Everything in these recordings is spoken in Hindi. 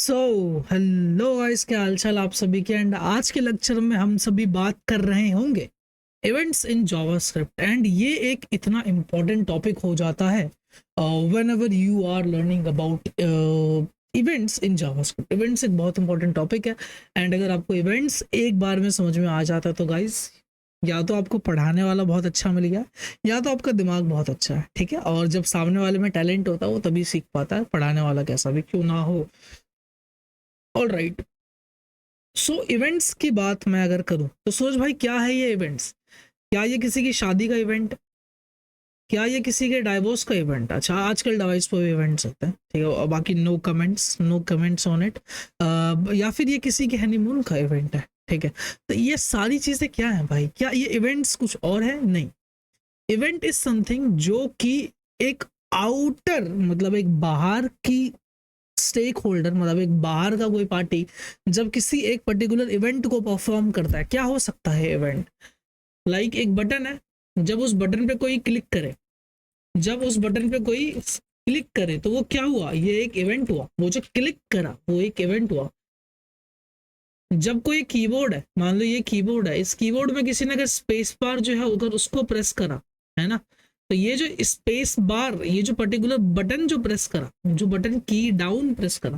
सो हेलो गाइस, क्या हालचाल आप सभी के। एंड आज के लेक्चर में हम सभी बात कर रहे होंगे इवेंट्स इन जावास्क्रिप्ट। एंड ये एक इतना इम्पोर्टेंट टॉपिक हो जाता है whenever you are learning about events in JavaScript. Events एक बहुत इंपॉर्टेंट टॉपिक है। एंड अगर आपको इवेंट्स एक बार में समझ में आ जाता तो गाइस, या तो आपको पढ़ाने वाला बहुत अच्छा मिल गया, या तो आपका दिमाग बहुत अच्छा है। ठीक है, और जब सामने वाले में टैलेंट होता है वो तभी सीख पाता है, पढ़ाने वाला कैसा भी क्यों ना हो। ऑल राइट, सो इवेंट्स की बात मैं अगर करूं तो सोच भाई, क्या है ये इवेंट्स? क्या ये किसी की शादी का इवेंट? क्या ये किसी के डाइवोर्स का इवेंट? अच्छा, आजकल डिवाइस पर भी इवेंट्स होते हैं, ठीक है, और बाकी no comments, no comments on it. या फिर ये किसी के हनीमून का इवेंट है? ठीक है, तो ये सारी चीजें क्या है भाई? क्या ये इवेंट्स कुछ और है? नहीं। इवेंट इज समथिंग जो कि एक आउटर, मतलब एक बाहर की स्टेक होल्डर, मतलब एक बाहर का कोई पार्टी जब किसी एक पर्टिकुलर इवेंट को परफॉर्म करता है। क्या हो सकता है इवेंट? लाइक एक बटन है, जब उस बटन पे कोई क्लिक करे, जब उस बटन पे कोई क्लिक करे तो वो क्या हुआ? ये एक इवेंट हुआ। वो जो क्लिक करा वो एक इवेंट हुआ। जब कोई कीबोर्ड है, मान लो ये कीबोर्ड है, इस कीबोर्ड में किसी ने अगर स्पेस बार जो है अगर उसको प्रेस करा, है ना, तो ये जो स्पेस बार, ये जो पर्टिकुलर बटन जो प्रेस करा, जो बटन की डाउन प्रेस करा,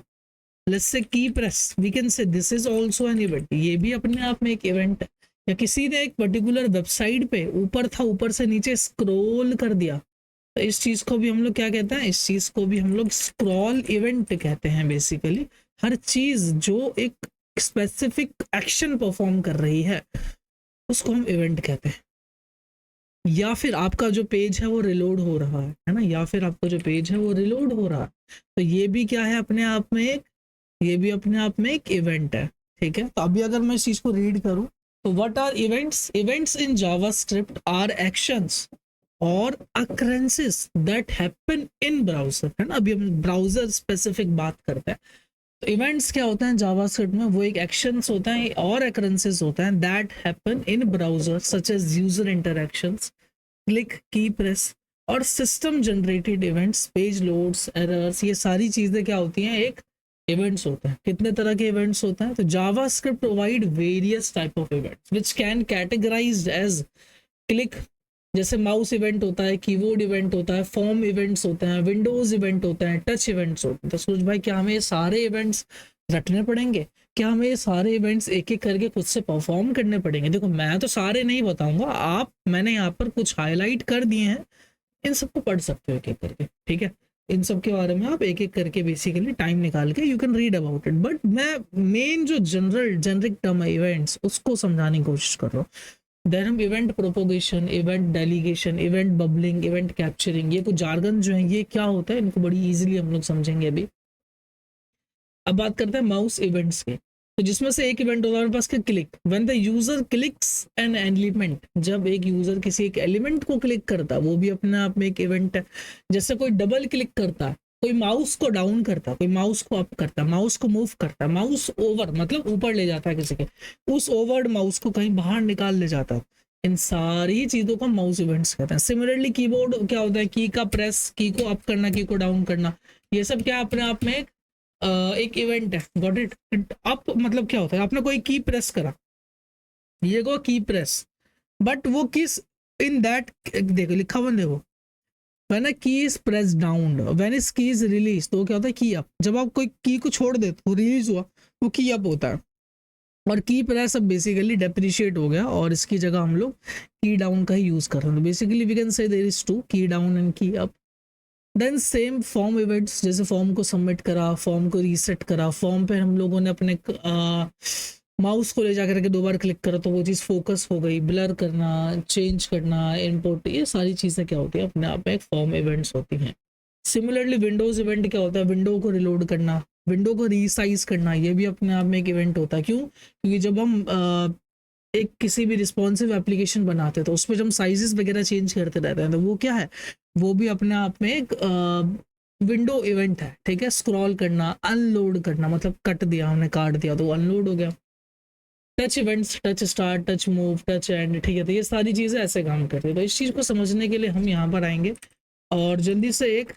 let's say key press, we can say this is also an event. ये भी अपने आप में एक इवेंट है। या किसी ने एक पर्टिकुलर वेबसाइट पे ऊपर था, ऊपर से नीचे स्क्रॉल कर दिया, तो इस चीज को भी हम लोग क्या कहते हैं? इस चीज को भी हम लोग स्क्रॉल इवेंट कहते हैं। बेसिकली हर चीज जो एक स्पेसिफिक एक्शन परफॉर्म कर रही है उसको हम इवेंट कहते हैं। या फिर आपका जो पेज है वो रिलोड हो रहा है ना, या फिर आपका जो पेज है वो रिलोड हो रहा है, तो ये भी क्या है अपने आप में एक, ये भी अपने आप में एक इवेंट है। ठीक है, तो अभी अगर मैं इस चीज को रीड करूं तो what are events? Events in JavaScript are actions और occurrences that happen in browser, है ना। अभी हम ब्राउजर स्पेसिफिक बात करते हैं, तो इवेंट्स क्या होता है जावास्क्रिप्ट में? वो एक एक्शंस होता है और occurrences होता है that happen in browser, such as user interactions, click, key press और system generated events, page loads, errors. ये सारी चीजें क्या होती हैं? एक इवेंट्स होते हैं। कितने तरह के इवेंट्स होते हैं? तो JavaScript provide various type of events which can categorized as click, जैसे माउस इवेंट होता है, कीबोर्ड इवेंट होता है, फॉर्म इवेंट्स होते हैं, विंडोज इवेंट होते हैं, टच इवेंट्स होते हैं। तो सोच भाई, क्या हमें ये सारे इवेंट्स रटने पड़ेंगे? क्या हमें ये सारे इवेंट्स एक एक करके खुद से परफॉर्म करने पड़ेंगे? देखो, मैं तो सारे नहीं बताऊंगा, आप, मैंने यहाँ पर कुछ हाईलाइट कर दिए हैं, इन सबको पढ़ सकते हो एक एक करके। ठीक है, इन सब के बारे में आप एक एक करके बेसिकली टाइम निकाल के you can read about it. But मैं मेन जो जनरल जेनरिक टर्म है इवेंट्स, उसको समझाने की कोशिश कर रहा हूँ। देन हम event propagation, event delegation, event bubbling, event capturing, ये कुछ जार्गन जो है ये क्या होता है, इनको बड़ी इजीली हम लोग समझेंगे अभी। अब बात करते हैं माउस इवेंट्स के, तो जिसमें से एक इवेंट होता है हमारे पास का click. When the user clicks an element, जब एक यूजर किसी एक एलिमेंट को क्लिक करता है, वो भी अपने आप में एक इवेंट है। जैसे कोई डबल क्लिक करता है, कोई माउस को डाउन करता है, कोई माउस को अप करता है, माउस को मूव करता है, माउस ओवर मतलब ऊपर ले जाता है किसी के, उस ओवर्ड माउस को कहीं बाहर निकाल ले जाता है, इन सारी चीजों को माउस इवेंट्स कहते हैं। सिमिलरली कीबोर्ड क्या होता है? की का प्रेस, की को अप करना, की को डाउन करना, ये सब क्या अपने आप में एक इवेंट है। Got it? अप मतलब क्या होता है? आपने कोई की प्रेस करा, ये को की प्रेस, बट वो किस, इन दैट, देखो लिखा हुआ, देखो, व्हेन अ की is press down, when is की इज रिलीज, तो क्या होता है? की अप। जब आप कोई की को छोड़ दे तो रिलीज हुआ, वो की अप होता है। और की प्रेस अब बेसिकली डेप्रिशिएट हो गया और इसकी जगह हम लोग की डाउन का ही यूज कर रहे हैं। तो basically we can say there is two, key down and key up. Then same form events, जैसे फॉर्म को सबमिट करा, फॉर्म को रीसेट करा, फॉर्म पे हम लोगों ने अपने माउस को ले जाकर के दो बार क्लिक करा तो वो चीज़ फोकस हो गई, ब्लर करना, चेंज करना, इनपुट, ये सारी चीज़ें क्या होती है अपने आप में एक फॉर्म इवेंट्स होती हैं। सिमिलरली विंडोज इवेंट क्या होता है? विंडो को रिलोड करना, विंडो को रीसाइज करना, ये भी अपने आप में एक इवेंट होता है। क्यों? क्योंकि जब हम एक किसी भी रिस्पॉन्सिव एप्लीकेशन बनाते हैं तो उसमें जब हम साइजेस वगैरह चेंज करते रहते हैं तो वो क्या है? वो भी अपने आप में एक विंडो इवेंट है। ठीक है, स्क्रॉल करना, अनलोड करना, मतलब कट दिया हमने, काट दिया तो अनलोड हो गया। Touch events, touch start, touch move, touch and, ठीक है, तो ये सारी चीजें ऐसे काम करती है। तो इस चीज को समझने के लिए हम यहाँ पर आएंगे और जल्दी से एक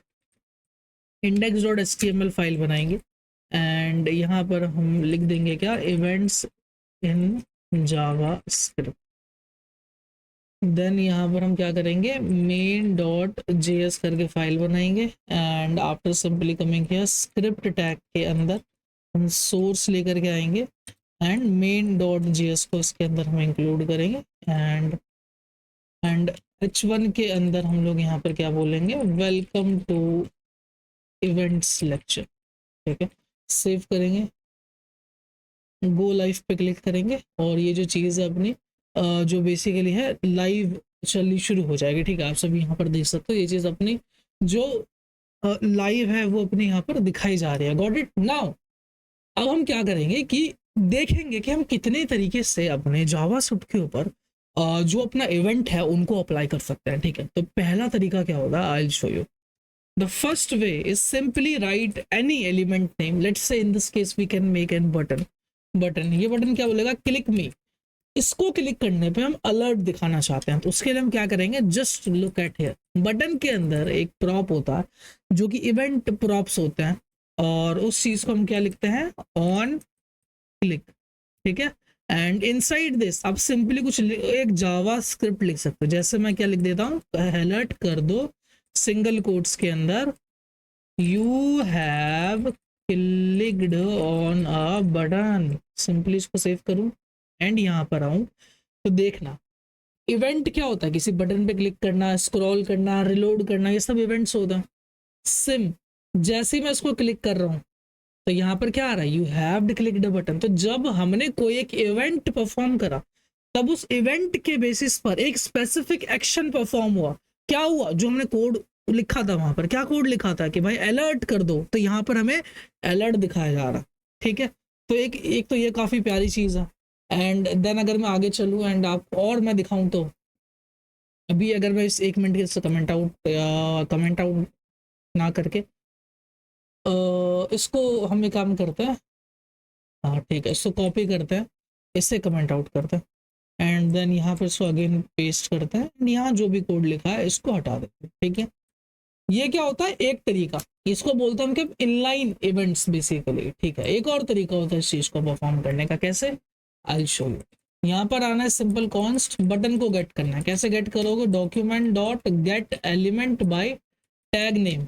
index.html फाइल बनाएंगे। एंड यहाँ पर हम लिख देंगे क्या, events in JavaScript. Then यहाँ पर हम क्या करेंगे, मेन डॉट जेएस करके फाइल बनाएंगे and after simply coming here script tag के अंदर हम सोर्स लेकर के आएंगे एंड मेन डॉट जेएस को इसके अंदर हम इंक्लूड करेंगे एंड h1 के अंदर हम लोग यहाँ पर क्या बोलेंगे, वेलकम टू इवेंट्स लेक्चर। ठीक है, सेव करेंगे, गो लाइव पे क्लिक करेंगे और ये जो चीज़ है अपनी जो बेसिकली है लाइव चलनी शुरू हो जाएगी। ठीक है, आप सभी यहाँ पर देख सकते हो ये चीज़ अपनी जो लाइव है वो अपने यहाँ पर दिखाई जा रही है। Got it now. अब हम क्या करेंगे कि देखेंगे कि हम कितने तरीके से अपने जावास्क्रिप्ट के ऊपर जो अपना इवेंट है उनको अप्लाई कर सकते हैं। ठीक है, तो पहला तरीका क्या होगा, I will show you. The first way is simply write any element name. Let's say in this case we can make an button. ये बटन क्या बोलेगा, क्लिक मी। इसको क्लिक करने पे हम अलर्ट दिखाना चाहते हैं, तो उसके लिए हम क्या करेंगे, just look at here. Button के अंदर एक प्रॉप होता है जो कि इवेंट प्रॉप्स होते हैं और उस चीज को हम क्या लिखते हैं, ऑन क्लिक। ठीक है, एंड इनसाइड दिस आप सिंपली कुछ एक जावा स्क्रिप्ट लिख सकते हो। जैसे मैं क्या लिख देता हूँ, अलर्ट कर दो सिंगल कोट्स के अंदर, you have clicked on a button. Simply इसको सेव करूं एंड यहाँ पर आऊं तो देखना इवेंट क्या होता है, किसी बटन पे क्लिक करना, स्क्रॉल करना, रिलोड करना, ये सब इवेंट्स होता है। सिम जैसे ही मैं इसको क्लिक कर रहा हूँ तो यहाँ पर क्या आ रहा है, you have clicked the button. तो जब हमने कोई एक इवेंट परफॉर्म करा तब उस इवेंट के बेसिस पर एक स्पेसिफिक एक्शन परफॉर्म हुआ। क्या हुआ, जो हमने कोड लिखा था वहां पर, क्या कोड लिखा था कि भाई अलर्ट कर दो, तो यहाँ पर हमें अलर्ट दिखाया जा रहा। ठीक है, तो एक तो ये काफी प्यारी चीज है। एंड देन अगर मैं आगे चलूँ एंड आप और मैं दिखाऊं तो अभी अगर मैं इस 1 मिनट के कमेंट आउट ना करके इसको हम एक काम करते हैं, हाँ ठीक है, इसको कॉपी करते हैं, इससे कमेंट आउट करते हैं एंड देन यहाँ पर इसको अगेन पेस्ट करते हैं, यहाँ जो भी कोड लिखा है इसको हटा देते हैं। ठीक है, ये क्या होता है, एक तरीका, इसको बोलते हैं हम कि इनलाइन इवेंट्स बेसिकली। ठीक है, एक और तरीका होता है इस चीज को परफॉर्म करने का, कैसे, आई शो यू। यहाँ पर आना है, सिंपल कॉन्स्ट बटन को गेट करना है। कैसे गेट करोगे, document dot gate element by tag name.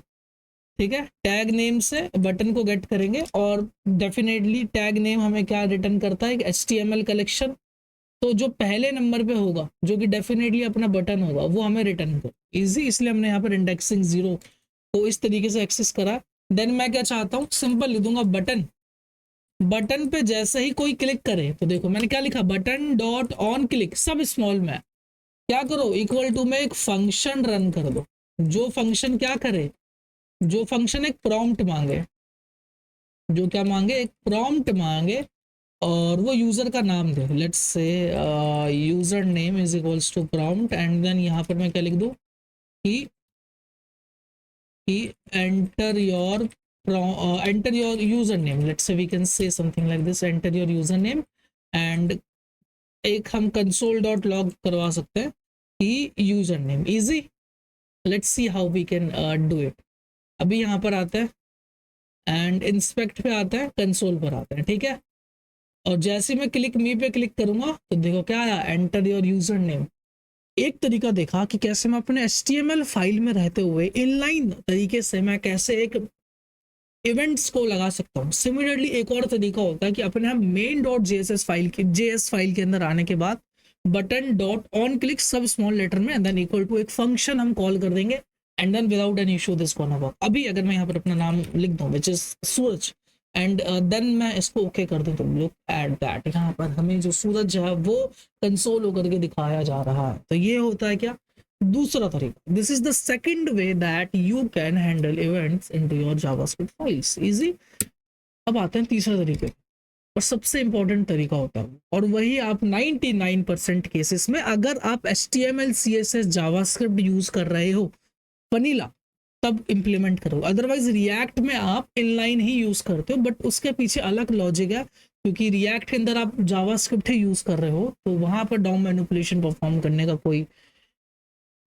ठीक है, टैग नेम से बटन को गेट करेंगे और डेफिनेटली टैग नेम हमें क्या रिटर्न करता है, एक HTML कलेक्शन। तो जो पहले नंबर पे होगा जो कि डेफिनेटली अपना बटन होगा वो हमें रिटर्न कर इजी, इसलिए हमने यहाँ पर इंडेक्सिंग 0 को इस तरीके से एक्सेस करा। देन मैं क्या चाहता हूँ, सिंपल लिख दूंगा बटन। बटन पे जैसे ही कोई क्लिक करे तो देखो मैंने क्या लिखा, बटन डॉट ऑन क्लिक, सब स्मॉल में। क्या करो, इक्वल टू में एक फंक्शन रन कर दो, जो फंक्शन क्या करे, जो फंक्शन एक प्रॉम्प्ट मांगे, जो क्या मांगे, एक प्रॉम्प्ट मांगे और वो यूजर का नाम दे। Let's say user name is equals to prompt and then यहाँ पर मैं क्या लिख दूँ कि enter your user name. Let's say we can say something like this, enter your user name and एक हम कंसोल डॉट लॉग करवा सकते हैं कि user name. Easy, let's see how we can do it. अभी यहाँ पर आता है एंड इंस्पेक्ट पे आता है, कंसोल पर आता है। ठीक है, और जैसे मैं क्लिक मी पे क्लिक करूंगा तो देखो क्या आया, एंटर योर यूजर नेम। एक तरीका देखा कि कैसे मैं अपने HTML फाइल में रहते हुए इनलाइन तरीके से मैं कैसे एक इवेंट्स को लगा सकता हूँ। सिमिलरली एक और तरीका होता है कि अपने हम मेन डॉट जेएस फाइल के अंदर आने के बाद बटन डॉट ऑन क्लिक सब स्मॉल लेटर में एंड देन इक्वल टू एक फंक्शन हम कॉल कर देंगे and then without an issue this gonna work. अभी अगर मैं यहाँ पर अपना नाम लिख दूँ which is Suraj and then मैं इसको ओके कर दूं तो लुक एट दैट, यहाँ पर हमें जो सूरज है वो कंसोल होकर के दिखाया जा रहा है। तो ये होता है क्या, दूसरा तरीका। This is the second way that you can handle events into your JavaScript files, easy. अब आते हैं तीसरे तरीके और सबसे इंपॉर्टेंट तरीका होता है, और वही आप 99% केसेस में अगर आप HTML CSS जावास्क्रिप्ट यूज कर रहे हो वनीला तब इंप्लीमेंट करो। अदरवाइज रिएक्ट में आप इनलाइन ही यूज करते हो, बट उसके पीछे अलग लॉजिक है क्योंकि रिएक्ट के अंदर आप जावास्क्रिप्ट ही यूज कर रहे हो तो वहां पर डाउन मैनिपुलेशन परफॉर्म करने का कोई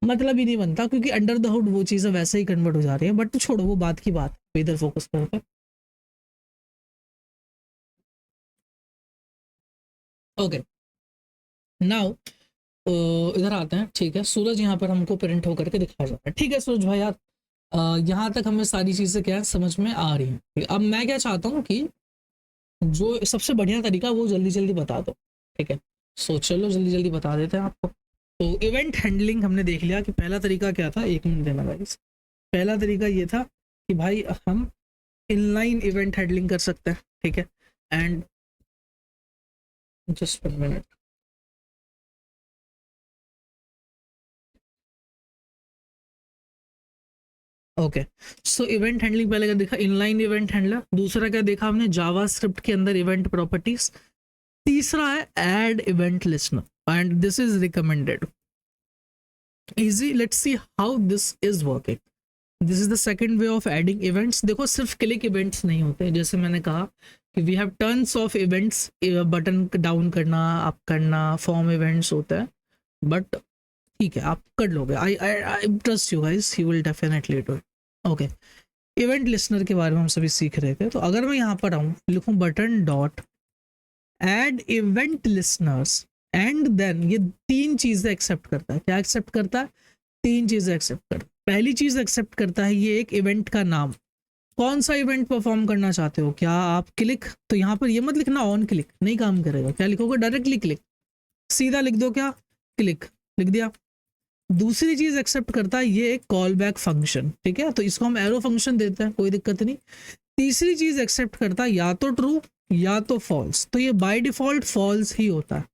मतलब ही नहीं बनता, क्योंकि अंडर द हुड वो चीज़ें वैसे ही कन्वर्ट हो जा रही है। बट छोड़ो, वो बात की बात, इधर फोकस करते हैं। ओके, नाउ इधर आते हैं। ठीक है, सूरज यहाँ पर हमको प्रिंट होकर के दिखाया जा रहा है। ठीक है सूरज भाई यार, यहाँ तक हमें सारी चीज़ें क्या है समझ में आ रही हैं। अब मैं क्या चाहता हूँ कि जो सबसे बढ़िया तरीका वो जल्दी जल्दी बता दो। ठीक है, सो चलो जल्दी जल्दी बता देते हैं आपको। तो इवेंट हैंडलिंग हमने देख लिया कि पहला तरीका क्या था, 1 मिनट देना गाइस। पहला तरीका ये था कि भाई हम इनलाइन इवेंट हैंडलिंग कर सकते हैं। ठीक है, and just 1 minute. Okay, so event handling पहले क्या देखा, इनलाइन इवेंट हैंडलर। दूसरा क्या देखा हमने, जावा स्क्रिप्ट के अंदर इवेंट प्रॉपर्टीज। तीसरा है add event listener and this is recommended. Easy, let's see how this is working. This is the second way of adding events. देखो सिर्फ क्लिक इवेंट्स नहीं होते, जैसे मैंने कहा कि we have turns of events, button down करना, अप करना, फॉर्म इवेंट्स होता है। बट ठीक है, आप कर लोगे। I I trust you guys, you will definitely do it. Okay, event listener के बारे में हम सभी सीख रहे थे। तो अगर मैं यहाँ पर आऊँ, लिखूँ button dot add event listeners, and then ये 3 चीज़ें एक्सेप्ट करता है। क्या एक्सेप्ट करता है? 3 चीज़ें एक्सेप्ट करता है। पहली चीज़ एक्सेप्ट करता है ये एक इवेंट का नाम। कौन सा इवेंट परफॉर्म करना चाहते हो? क्या आप क्लिक? तो यहाँ पर ये मत लिखना ऑन क्लिक, नहीं काम करेगा। क्या लिखोगे? डायरेक्टली क्लिक, सीधा लिख दो क्या, क्लिक, लिख दिया। दूसरी चीज एक्सेप्ट करता है ये एक कॉल बैक फंक्शन। ठीक है, तो इसको हम एरो फंक्शन देते हैं, कोई दिक्कत नहीं। तीसरी चीज एक्सेप्ट करता है या तो ट्रू या तो फॉल्स। तो ये बाय डिफॉल्ट फॉल्स ही होता है।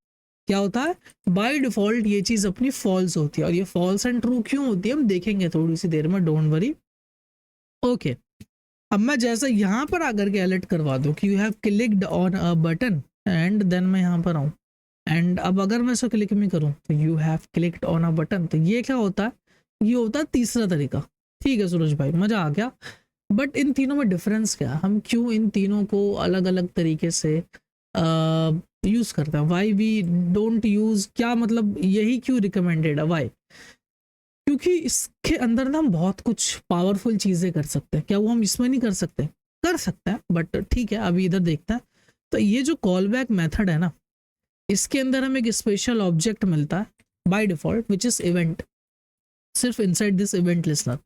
क्या होता है? बाय डिफॉल्ट ये चीज अपनी फॉल्स होती है। और ये फॉल्स एंड ट्रू क्यों होती है हम देखेंगे थोड़ी सी देर में, डोंट वरी। ओके, अब मैं जैसा यहाँ पर आकर के अलर्ट करवा दूं कि you have clicked on a button, and then मैं यहाँ पर आऊँ, एंड अब अगर मैं इसको क्लिक में करूँ तो you have clicked on a button, तो ये क्या होता है? ये होता है तीसरा तरीका। ठीक है सूरज भाई, मजा आ गया। बट इन तीनों में डिफरेंस क्या है? हम क्यों इन तीनों को अलग अलग तरीके से यूज करते हैं? वाई वी डोंट यूज, क्या मतलब यही क्यों रिकमेंडेड है? वाई? क्योंकि इसके अंदर ना हम बहुत कुछ पावरफुल चीजें कर सकते हैं। क्या वो हम इसमें नहीं कर सकते? कर सकते हैं, बट ठीक है अभी इधर देखते हैं। तो ये जो कॉल बैक मेथड है ना, इसके अंदर हमें एक स्पेशल ऑब्जेक्ट मिलता है by default which is event, सिर्फ इनसाइड दिस इवेंट लिस्नर।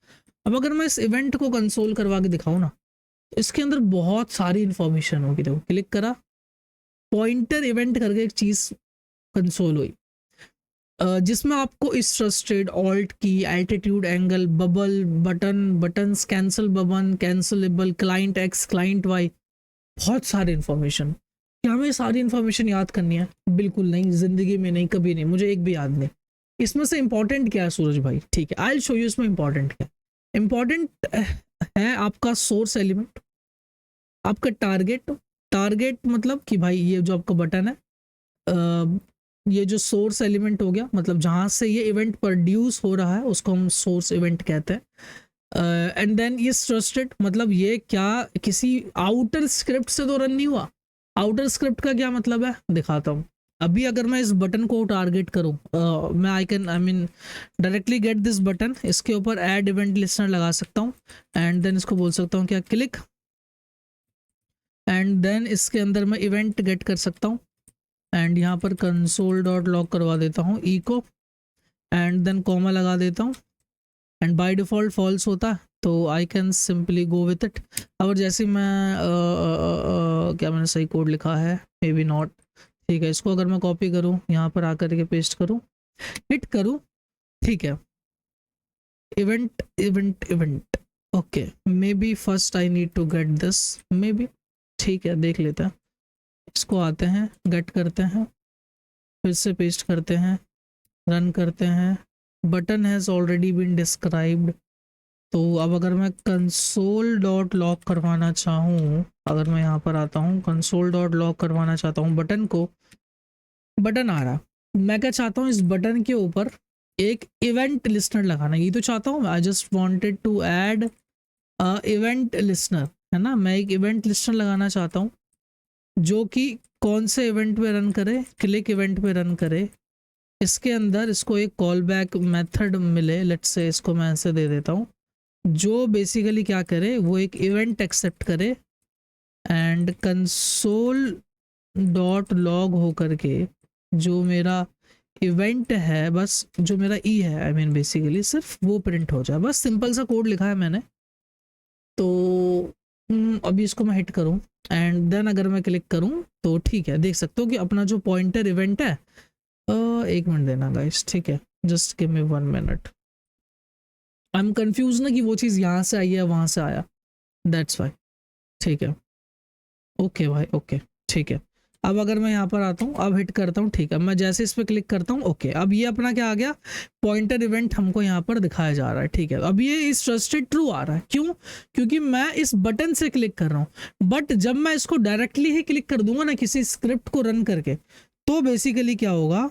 अब अगर मैं इस इवेंट को कंसोल करवा के दिखाऊं ना, तो इसके अंदर बहुत सारी इंफॉर्मेशन होगी। देखो क्लिक करा, पॉइंटर इवेंट करके एक चीज कंसोल हुई, जिसमें आपको इस trusted, alt key, altitude, angle, bubble, button, buttons, cancel button, cancelable, client X, client Y, बहुत सारी इंफॉर्मेशन। क्या हमें सारी इन्फॉर्मेशन याद करनी है? बिल्कुल नहीं, जिंदगी में नहीं, कभी नहीं, मुझे एक भी याद नहीं। इसमें से इंपॉर्टेंट क्या है सूरज भाई? ठीक है, आई विल शो यू इसमें इंपॉर्टेंट क्या है। इंपॉर्टेंट है आपका सोर्स एलिमेंट, आपका टारगेट। टारगेट मतलब कि भाई ये जो आपका बटन है, ये जो सोर्स एलिमेंट हो गया, मतलब जहाँ से ये इवेंट प्रोड्यूस हो रहा है उसको हम सोर्स इवेंट कहते हैं। एंड देन ये ट्रस्टेड, मतलब ये क्या किसी आउटर स्क्रिप्ट से तो रन नहीं हुआ। आउटर स्क्रिप्ट का क्या मतलब है दिखाता हूँ। अभी अगर मैं इस बटन को टारगेट करूँ, मैं I mean directly get this button, इसके ऊपर ऐड इवेंट लिस्नर लगा सकता हूँ, एंड देन इसको बोल सकता हूँ क्या, क्लिक, एंड देन इसके अंदर मैं इवेंट गेट कर सकता हूँ, एंड यहाँ पर कंसोल डॉट लॉग करवा देता हूँ इको, एंड देन कॉमा लगा देता हूँ, एंड बाय डिफॉल्ट फॉल्स होता है, तो I can simply go with it. और जैसे मैं क्या मैंने सही कोड लिखा है? May be not. ठीक है, इसको अगर मैं कॉपी करूँ, यहाँ पर आकर के पेस्ट करूँ, हिट करूँ, ठीक है, event event event, okay, maybe first I need to get this, maybe, ठीक है देख लेते हैं। इसको आते हैं, गेट करते हैं, फिर से पेस्ट करते हैं, रन करते हैं, button has already been described. तो अब अगर मैं कंसोल डॉट लॉक करवाना चाहूँ, अगर मैं यहाँ पर आता हूँ, कंसोल डॉट लॉक करवाना चाहता हूँ बटन को, बटन आ रहा, मैं क्या चाहता हूँ इस बटन के ऊपर एक इवेंट लिस्नर लगाना, ये तो चाहता हूँ। I just wanted to add event listener, है ना, मैं एक इवेंट लिस्नर लगाना चाहता हूँ जो कि कौन से इवेंट पे रन करे, क्लिक इवेंट पे रन करे। इसके अंदर इसको एक कॉल बैक मेथड मिले, लेट्स से इसको मैं ऐसे दे देता हूँ, जो बेसिकली क्या करे, वो एक इवेंट एक्सेप्ट करे एंड कंसोल डॉट लॉग हो करके जो मेरा इवेंट है, बस जो मेरा ई है, आई मीन बेसिकली सिर्फ वो प्रिंट हो जाए। बस सिंपल सा कोड लिखा है मैंने। तो अभी इसको मैं हिट करूं एंड देन अगर मैं क्लिक करूं तो ठीक है, देख सकते हो कि अपना जो पॉइंटर इवेंट है, एक मिनट देना गाइस, ठीक है, just give me 1 minute. I am confuse ना कि वो चीज़ यहाँ से आई है वहाँ से आया, दैट्स वाई। ठीक है, ओके भाई, ओके, ठीक है। अब अगर मैं यहाँ पर आता हूँ, अब हिट करता हूँ, ठीक है, मैं जैसे इस पर क्लिक करता हूँ, ओके, अब ये अपना क्या आ गया, पॉइंटर इवेंट हमको यहाँ पर दिखाया जा रहा है। ठीक है, अब ये इस ट्रस्टेड ट्रू आ रहा है, क्यों? क्योंकि मैं इस बटन से क्लिक कर रहा हूँ। बट जब मैं इसको डायरेक्टली ही क्लिक कर दूंगा ना किसी स्क्रिप्ट को रन करके, तो बेसिकली क्या होगा,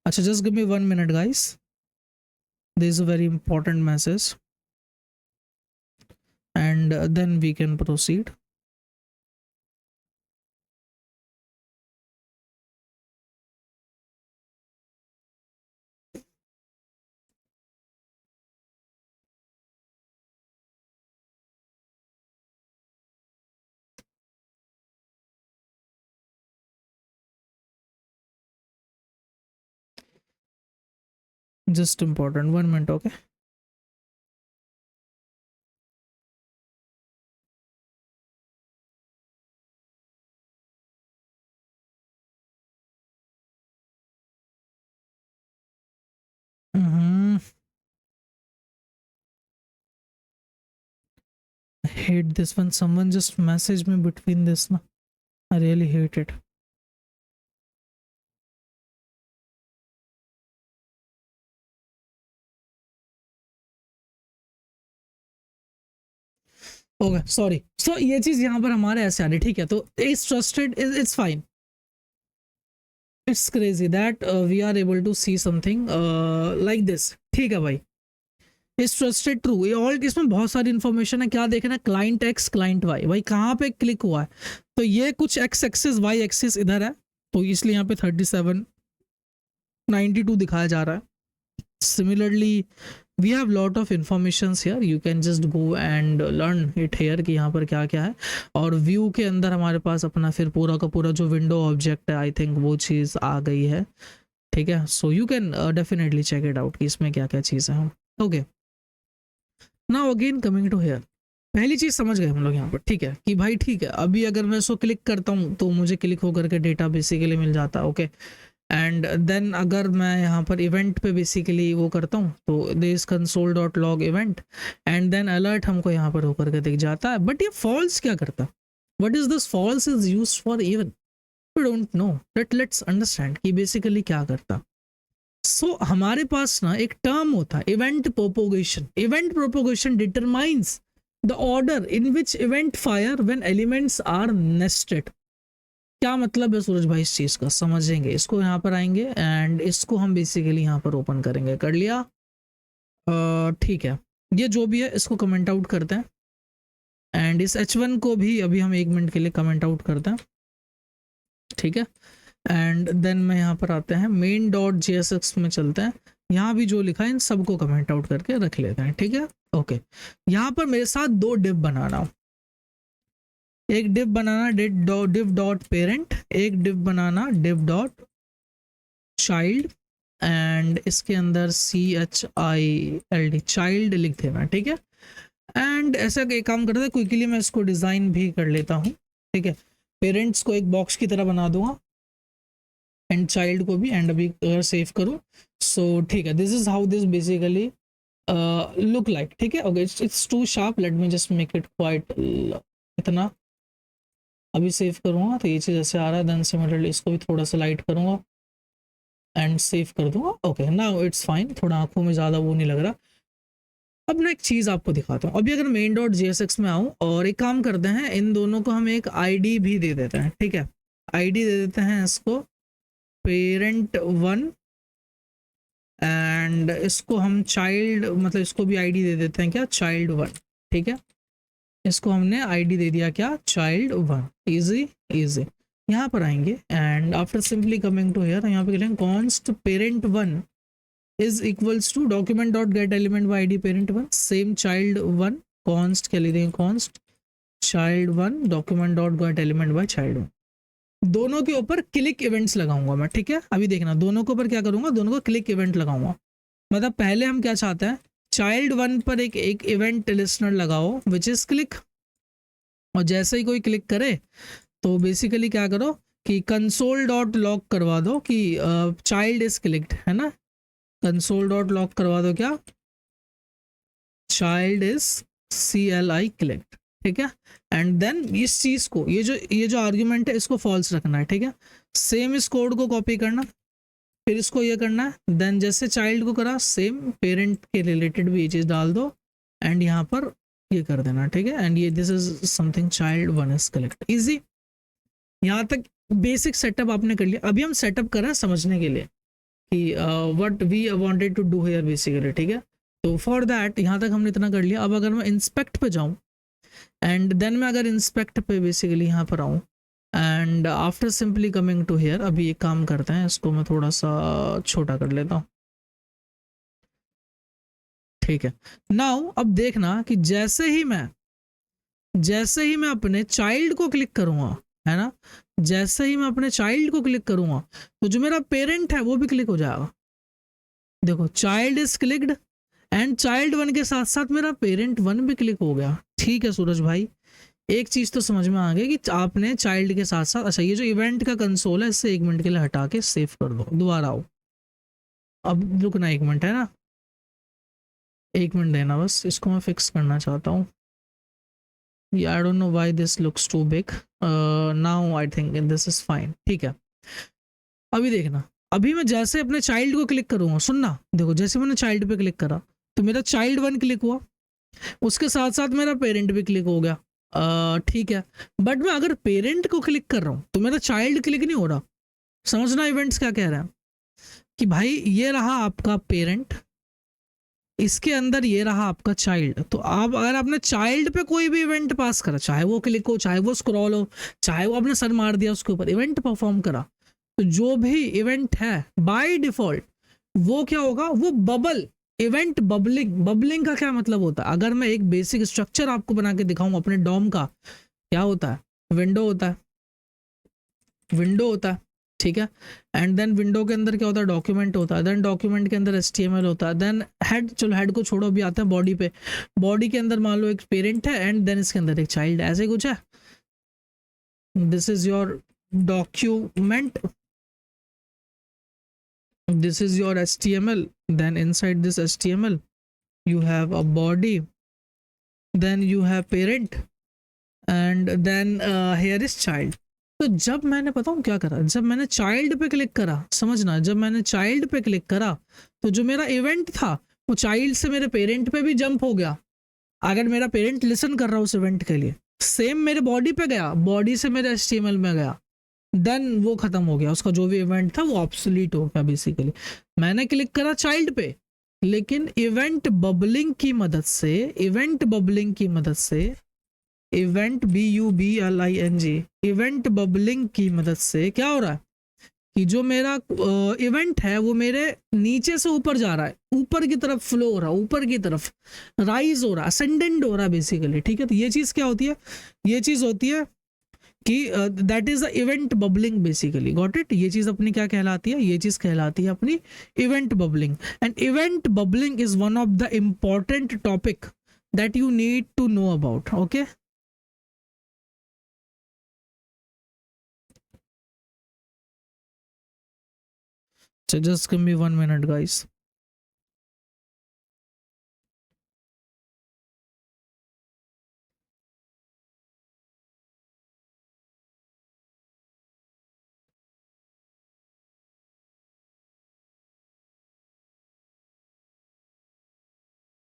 अच्छा just give me 1 minute guys, this is a very important message and then we can proceed. Just important 1 minute, okay. Hate this when someone just message me between this na. I really hate it. Okay sorry, so ये चीज यहाँ पर हमारे ऐसे आ रही, ठीक है, तो it's trusted, it's fine, it's crazy that we are able to see something like this. ठीक है भाई, इट्स ट्रस्टेड ट्रू, ये ऑल इसमें बहुत सारी इन्फॉर्मेशन है। क्या देखना, क्लाइंट एक्स क्लाइंट वाई, भाई कहाँ पे क्लिक हुआ है, तो ये कुछ एक्स एक्सिस वाई एक्सिस इधर है, तो इसलिए यहाँ पे 3792 दिखाया जा रहा है। Similarly, we have lot of informations here, you can just go and learn it here कि यहाँ पर क्या क्या है। और व्यू के अंदर हमारे पास अपना फिर पूरा का पूरा जो विंडो ऑब्जेक्ट है, आई थिंक वो चीज़ आ गई है। ठीक है, so you can definitely check it out कि इसमें क्या क्या चीज़ें हैं। Okay, now again coming to here, पहली चीज़ समझ गए हम लोग यहाँ पर, ठीक है, कि भाई ठीक है, अभी अगर मैं इसको क्लिक करता हूँ तो मुझे क्लिक होकर के डेटा बेसिकली मिल जाता है। ओके, एंड देन अगर मैं यहाँ पर इवेंट पे बेसिकली वो करता हूँ तो this console dot log event and then alert हमको यहाँ पर होकर के दिख जाता है। बट ये फॉल्स क्या करता, what is this false is used for, even we don't know that, let's understand कि बेसिकली क्या करता। सो हमारे पास ना एक टर्म होता है event propagation. Event propagation determines the order in which event fire when elements are nested. क्या मतलब है सूरज भाई इस चीज़ का, समझेंगे इसको, यहाँ पर आएंगे एंड इसको हम बेसिकली यहाँ पर ओपन करेंगे, कर लिया, ठीक है, ये जो भी है इसको कमेंट आउट करते हैं एंड इस H1 को भी अभी हम 1 मिनट के लिए कमेंट आउट करते हैं। ठीक है, एंड देन मैं यहाँ पर आते हैं मेन डॉट JSX में चलते हैं, यहाँ भी जो लिखा है इन सबको कमेंट आउट करके रख लेते हैं। ठीक है, ओके, यहाँ पर मेरे साथ 2 डिव बनाना, एक डिव बनाना डिव डॉट पेरेंट, एक div banana div dot child and इसके अंदर CHILD चाइल्ड लिख देना। ठीक है, एंड ऐसा एक काम करते हैं, क्विकली मैं इसको डिज़ाइन भी कर लेता हूँ। ठीक है, पेरेंट्स को एक बॉक्स की तरह बना दूंगा एंड चाइल्ड को भी, एंड अभी अगर सेव करूँ सो ठीक है, this is how this basically look like. ठीक है, okay, it's too sharp, let me just make it quite इतना। अभी सेव करूँगा तो ये चीज़ ऐसे आ रहा है, देन सिमिलरली इसको भी थोड़ा सा लाइट करूँगा एंड सेव कर दूंगा। ओके, नाउ इट्स फाइन, थोड़ा आंखों में ज़्यादा वो नहीं लग रहा। अब मैं एक चीज़ आपको दिखाता हूँ, अभी अगर मेन डॉट JSX में आऊँ और एक काम करते हैं, इन दोनों को हम एक ID भी दे देते हैं। ठीक है, ID दे देते हैं इसको parent1 एंड इसको हम चाइल्ड, मतलब इसको भी ID दे देते हैं क्या, child1। ठीक है, इसको हमने ID दे दिया क्या, child1, इजी इजी। यहाँ पर आएंगे and after simply coming to here, यहाँ पे लिखेंगे const parent1 is equals to document dot get element by ID parent1 same child1 const क्या लिख देंगे, const child one document dot gate element by child one, दोनों के ऊपर क्लिक इवेंट्स लगाऊंगा मैं, ठीक है। अभी देखना दोनों के ऊपर क्या करूंगा, दोनों को क्लिक इवेंट लगाऊंगा। मतलब पहले हम क्या चाहते हैं, चाइल्ड वन पर एक इवेंट लिस्नर लगाओ विच इज क्लिक, और जैसे ही कोई क्लिक करे तो बेसिकली क्या करो कि कंसोल डॉट लॉग करवा दो कि चाइल्ड इज क्लिक्ड, है ना। कंसोल डॉट लॉग करवा दो क्या, चाइल्ड इज CLI क्लिक्ड, ठीक है। एंड देन इस चीज को, ये जो आर्ग्यूमेंट है इसको फॉल्स रखना है, ठीक है। सेम इस कोड को कॉपी करना, फिर इसको ये करना है, देन जैसे चाइल्ड को करा सेम पेरेंट के रिलेटेड भी ये चीज डाल दो एंड यहाँ पर ये कर देना, ठीक है। एंड ये this is something child one is collect, easy. यहाँ तक बेसिक सेटअप आपने कर लिया। अभी हम सेटअप कर रहे हैं समझने के लिए कि what we wanted to do here basically, ठीक है। तो फॉर दैट यहाँ तक हमने इतना कर लिया। अब अगर मैं इंस्पेक्ट पे जाऊँ एंड देन मैं अगर इंस्पेक्ट पे बेसिकली यहाँ पर आऊँ and after simply coming to here, अभी एक काम करते हैं, इसको मैं थोड़ा सा छोटा कर लेता हूँ, ठीक है। नाउ अब देखना कि जैसे ही मैं अपने चाइल्ड को क्लिक करूंगा, है ना, जैसे ही मैं अपने चाइल्ड को क्लिक करूंगा तो जो मेरा पेरेंट है वो भी क्लिक हो जाएगा। देखो child is clicked and child one के साथ साथ मेरा पेरेंट वन भी क्लिक हो गया, ठीक है सूरज भाई। एक चीज तो समझ में आ गई कि आपने चाइल्ड के साथ साथ, अच्छा ये जो इवेंट का कंसोल है इससे 1 मिनट के लिए हटा के सेव कर दो, दोबारा आओ। अब रुकना 1 मिनट, है ना, 1 मिनट देना बस, इसको मैं फिक्स करना चाहता हूँ। I don't know why this looks too big. Now I think this is fine, ठीक है। अभी देखना, अभी मैं जैसे अपने चाइल्ड को क्लिक करूंगा, सुनना, देखो जैसे मैंने चाइल्ड पे क्लिक करा तो मेरा चाइल्ड वन क्लिक हुआ, उसके साथ साथ मेरा पेरेंट भी क्लिक हो गया, ठीक है। बट मैं अगर पेरेंट को क्लिक कर रहा हूँ तो मेरा चाइल्ड क्लिक नहीं हो रहा। समझना इवेंट्स क्या कह रहे हैं कि भाई ये रहा आपका पेरेंट, इसके अंदर ये रहा आपका चाइल्ड। तो आप अगर आपने चाइल्ड पे कोई भी इवेंट पास करा, चाहे वो क्लिक हो, चाहे वो स्क्रॉल हो, चाहे वो आपने सर मार दिया उसके ऊपर, इवेंट परफॉर्म करा, तो जो भी इवेंट है बाय डिफॉल्ट वो क्या होगा, वो बबल, इवेंट बबलिंग। बबलिंग का क्या मतलब होता है, अगर मैं एक बेसिक स्ट्रक्चर आपको बना के दिखाऊं अपने डॉम का, क्या होता है, विंडो होता है, विंडो होता है, ठीक है। एंड देन विंडो के अंदर क्या होता है, डॉक्यूमेंट होता है, देन डॉक्यूमेंट के अंदर HTML होता है, देन हेड, चलो हेड को छोड़ो, अभी आते हैं बॉडी पे। बॉडी के अंदर मान लो एक पेरेंट है एंड देन इसके अंदर एक चाइल्ड, ऐसे कुछ है। This is your document, this is your HTML, then inside this HTML you have a body, then you have parent and then here is child। तो जब मैंने बताऊं क्या करा, जब मैंने चाइल्ड पे क्लिक करा, समझना, जब मैंने चाइल्ड पे क्लिक करा तो जो मेरा इवेंट था वो चाइल्ड से मेरे पेरेंट पे भी जंप हो गया। अगर मेरा पेरेंट लिसन कर रहा उस इवेंट के लिए, सेम मेरे बॉडी पे गया, बॉडी से मेरे HTML में गया, देन वो खत्म हो गया, उसका जो भी इवेंट था वो ऑब्सोलीट हो गया बेसिकली। मैंने क्लिक करा चाइल्ड पे, लेकिन इवेंट बबलिंग की मदद से, इवेंट बबलिंग की मदद से, इवेंट BUBLING, इवेंट बबलिंग की मदद से क्या हो रहा है कि जो मेरा इवेंट है वो मेरे नीचे से ऊपर जा रहा है, ऊपर की तरफ फ्लो हो रहा है, ऊपर की तरफ राइज हो रहा है, असेंडेंट हो रहा है बेसिकली, ठीक है। तो ये चीज़ क्या होती है, ये चीज़ होती है कि that is the event bubbling basically, got it. ये चीज अपनी क्या कहलाती है, ये चीज कहलाती है अपनी event bubbling. And event bubbling is one of the important topic that you need to know about, okay. So just give me 1 minute guys.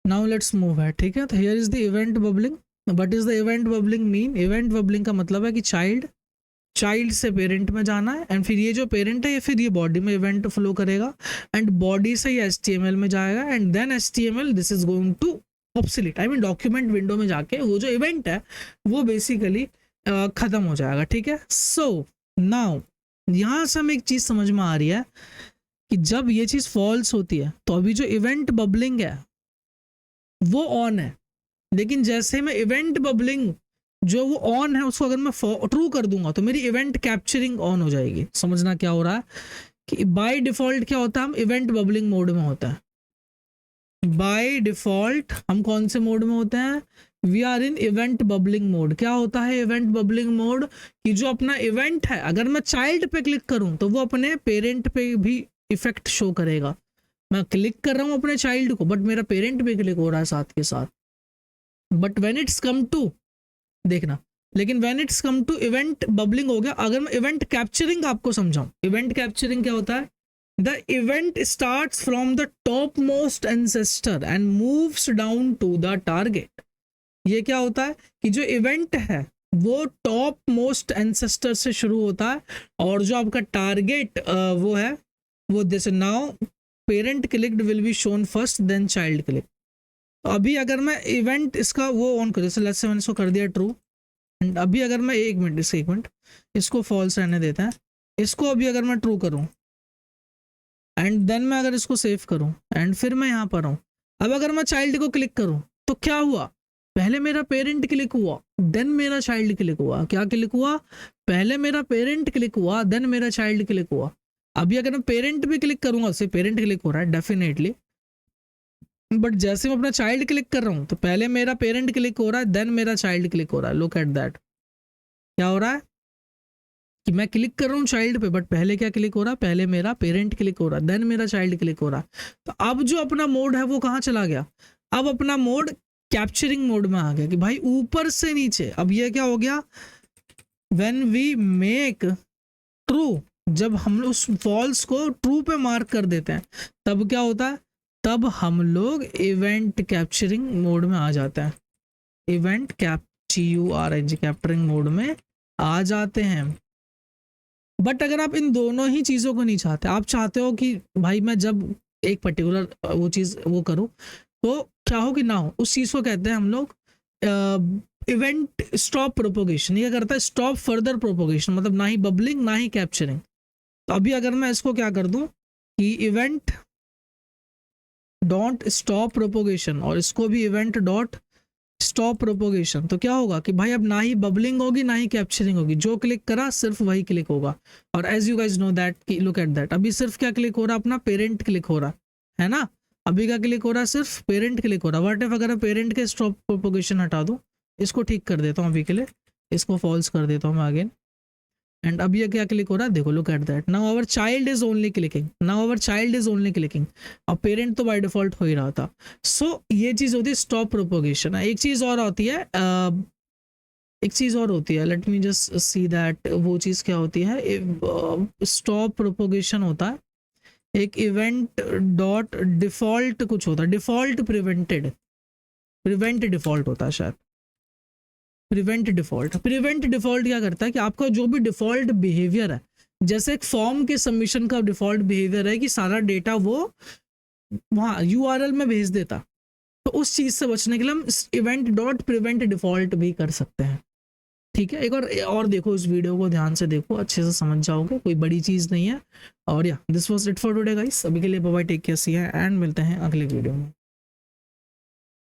Now let's move ahead, ठीक है। तो here is the event bubbling. What is the event bubbling mean? Event bubbling का मतलब है कि चाइल्ड से पेरेंट में जाना है एंड फिर ये जो पेरेंट है ये फिर ये बॉडी में इवेंट फ्लो करेगा एंड बॉडी से ये HTML में जाएगा and then HTML this is going to obsolete, I mean document window में जाके वो जो इवेंट है वो बेसिकली खत्म हो जाएगा, ठीक है। सो नाउ यहाँ से हमें एक चीज समझ में आ रही है कि जब ये चीज फॉल्स होती है तो अभी जो इवेंट बबलिंग है वो ऑन है, लेकिन जैसे मैं इवेंट बबलिंग जो वो ऑन है उसको अगर मैं ट्रू कर दूंगा तो मेरी इवेंट कैप्चरिंग ऑन हो जाएगी। समझना क्या हो रहा है कि बाय डिफॉल्ट क्या होता है, हम इवेंट बबलिंग मोड में होता है। बाय डिफॉल्ट हम कौन से मोड में होते हैं, we are in event bubbling mode. क्या होता है इवेंट बबलिंग मोड, कि जो अपना इवेंट है अगर मैं चाइल्ड पे क्लिक करूं तो वो अपने पेरेंट पे भी इफेक्ट शो करेगा। मैं क्लिक कर रहा हूं अपने चाइल्ड को बट मेरा पेरेंट पे क्लिक हो रहा है साथ के साथ। But when it's come to, देखना, लेकिन when it's come to event bubbling हो गया। अगर मैं इवेंट कैप्चरिंग आपको समझाऊं, इवेंट कैप्चरिंग क्या होता है, the event starts from the topmost ancestor and moves down to the target। ये क्या होता है कि जो इवेंट है वो टॉप मोस्ट एंसेस्टर से शुरू होता है और जो आपका टारगेट वो है वो जैसे now parent clicked will be shown first then child click. तो अभी अगर मैं इवेंट इसका वो ऑन कर, जैसे लेट्स से मैंने इसको कर दिया ट्रू, एंड अभी अगर मैं एक मिनट इसको फॉल्स रहने देता है, इसको अभी अगर मैं ट्रू करूँ एंड देन मैं अगर इसको सेव करूं एंड फिर मैं यहाँ पर हूँ, अब अगर मैं चाइल्ड को क्लिक करूं तो क्या हुआ, पहले मेरा पेरेंट क्लिक हुआ देन मेरा चाइल्ड क्लिक हुआ। क्या क्लिक हुआ, पहले मेरा पेरेंट क्लिक हुआ देन मेरा चाइल्ड क्लिक हुआ। अभी अगर मैं पेरेंट भी क्लिक करूंगा उससे पेरेंट क्लिक हो रहा है डेफिनेटली, बट जैसे मैं अपना चाइल्ड क्लिक कर रहा हूँ तो पहले मेरा पेरेंट क्लिक हो रहा है देन मेरा चाइल्ड क्लिक हो रहा है। लुक एट दैट, क्या हो रहा है कि मैं क्लिक कर रहा हूँ चाइल्ड पे बट पहले क्या क्लिक हो रहा है, पहले मेरा पेरेंट क्लिक हो रहा है देन मेरा चाइल्ड क्लिक हो रहा है। तो अब जो अपना मोड है वो कहाँ चला गया, अब अपना मोड कैप्चरिंग मोड में आ गया कि भाई ऊपर से नीचे। अब ये क्या हो गया, व्हेन वी मेक ट्रू, जब हम उस फॉल्स को ट्रू पे मार्क कर देते हैं तब क्या होता है, तब हम लोग इवेंट कैप्चरिंग मोड में आ जाते हैं। इवेंट कैप्चरिंग मोड में आ जाते हैं। बट अगर आप इन दोनों ही चीज़ों को नहीं चाहते, आप चाहते हो कि भाई मैं जब एक पर्टिकुलर वो चीज़ वो करूँ तो क्या हो कि ना हो, उस चीज़ को कहते हैं हम लोग इवेंट स्टॉप प्रोपोगेशन। ये करता है स्टॉप फर्दर प्रोपोगेशन, मतलब ना ही बबलिंग ना ही कैप्चरिंग। तो अभी अगर मैं इसको क्या कर दूं कि इवेंट डॉट स्टॉप प्रोपोगेशन और इसको भी इवेंट डॉट स्टॉप प्रोपोगेशन, तो क्या होगा कि भाई अब ना ही बबलिंग होगी ना ही कैप्चरिंग होगी, जो क्लिक करा सिर्फ वही क्लिक होगा। और as you guys know that कि लुक एट दैट, अभी सिर्फ क्या क्लिक हो रहा है, अपना पेरेंट क्लिक हो रहा है ना। अभी क्या क्लिक हो रहा है, सिर्फ पेरेंट क्लिक हो रहा है। व्हाट इफ अगर पेरेंट के स्टॉप प्रोपोगेशन हटा दूं, इसको ठीक कर देता हूँ अभी के लिए, इसको फॉल्स कर देता हूँ मैं अगेन, एंड अब ये क्या क्लिक हो रहा है, देखो look at that, now our child is only clicking, now our child is only clicking. अब पेरेंट तो बाय डिफॉल्ट हो ही रहा था। सो ये चीज़ होती है स्टॉप प्रोपोगेशन। एक चीज़ और होती है, एक चीज़ और होती है, late me just see that वो चीज़ क्या होती है। स्टॉप प्रोपोगेशन होता है एक इवेंट डॉट डिफॉल्ट कुछ होता है, डिफॉल्ट प्रिवेंट डिफॉल्ट होता है शायद, प्रिवेंट डिफॉल्ट। प्रिवेंट डिफॉल्ट क्या करता है कि आपका जो भी डिफॉल्ट बिहेवियर है, जैसे एक फॉर्म के सबमिशन का डिफॉल्ट बिहेवियर है कि सारा डेटा वो वहाँ यूआरएल में भेज देता, तो उस चीज़ से बचने के लिए हम इवेंट डॉट प्रिवेंट डिफॉल्ट भी कर सकते हैं। ठीक है, एक और देखो, इस वीडियो को ध्यान से देखो, अच्छे से समझ जाओगे, कोई बड़ी चीज़ नहीं है। और या this was it for today guys, अभी के लिए बाय बाय, टेक केयर, सी है एंड मिलते हैं अगले वीडियो में।